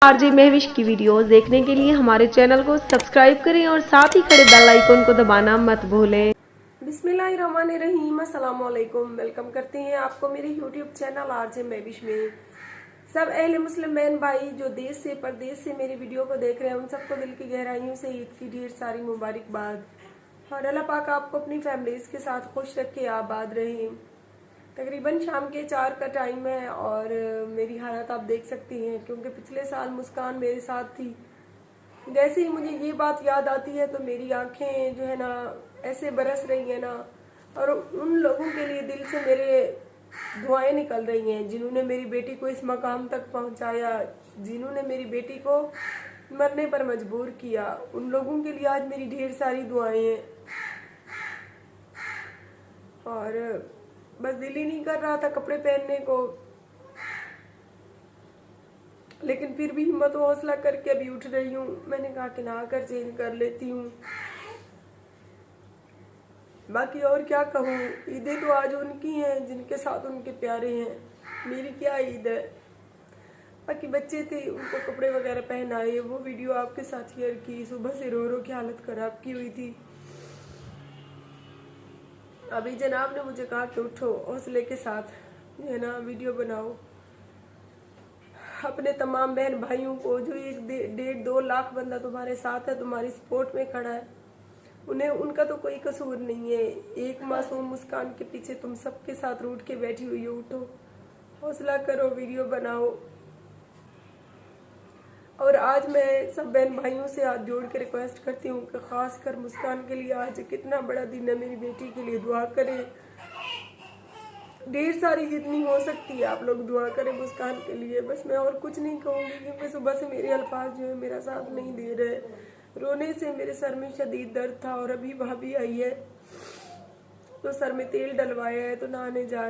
RJ Mahwish की videos देखने के लिए हमारे चैनल को सब्सक्राइब करें और साथ ही खड़े बेल आइकन को दबाना मत भूलें। बिस्मिल्लाहिर्रहमानिर्रहीम, अस्सलाम वालेकुम। वेलकम करते हैं आपको मेरे यूट्यूब चैनल आरजे महविश में। सब अहले मुस्लिम बहन भाई जो देश से परदेश से मेरी वीडियो को देख रहे हैं, उन सबको दिल की गहराइयों से ईद की ढेर सारी मुबारकबाद। और अल्लाह पाक आपको अपनी फैमिलीज के साथ खुश रखे, आबाद रहें। तकरीबन शाम के 4 का टाइम है और मेरी हालत आप देख सकती हैं, क्योंकि पिछले साल मुस्कान मेरे साथ थी। जैसे ही मुझे ये बात याद आती है तो मेरी आंखें जो है ना ऐसे बरस रही है ना, और उन लोगों के लिए दिल से मेरे दुआएं निकल रही हैं जिन्होंने मेरी बेटी को इस मकाम तक पहुंचाया, जिन्होंने मेरी बेटी को मरने पर मजबूर किया। उन लोगों के लिए आज मेरी ढेर सारी दुआएं हैं और बस दिल ही नहीं कर रहा था कपड़े पहनने को, लेकिन फिर भी हिम्मत और हौसला करके अभी उठ रही हूँ। मैंने कहा कि नहा कर चेंज कर लेती हूँ। बाकी और क्या कहूँ, ईदें तो आज उनकी हैं जिनके साथ उनके प्यारे हैं, मेरी क्या ईद है। बाकी बच्चे थे, उनको कपड़े वगैरह पहनाए, वो वीडियो आपके साथ शेयर की। सुबह से रो रो के हालत खराब की हुई थी। अभी जनाब ने मुझे कहा कि उठो, हौसले के साथ है ना वीडियो बनाओ। अपने तमाम बहन भाइयों को जो 1-1.5-2 लाख बंदा तुम्हारे साथ है, तुम्हारी सपोर्ट में खड़ा है, उन्हें उनका तो कोई कसूर नहीं है। एक मासूम मुस्कान के पीछे तुम सबके साथ रूठ के बैठी हुई हो। उठो, हौसला करो, वीडियो बनाओ। और आज मैं सब बहन भाइयों से हाथ जोड़ के रिक्वेस्ट करती हूँ कि खास कर मुस्कान के लिए आज कितना बड़ा दिन है, मेरी बेटी के लिए दुआ करें। ढेर सारी जितनी हो सकती है आप लोग दुआ करें मुस्कान के लिए। बस मैं और कुछ नहीं कहूँगी, क्योंकि सुबह से मेरे अल्फाज जो है मेरा साथ नहीं दे रहे। रोने से मेरे सर में शदीद दर्द था और अभी भाभी आई है तो सर में तेल डलवाया है तो नहाने जा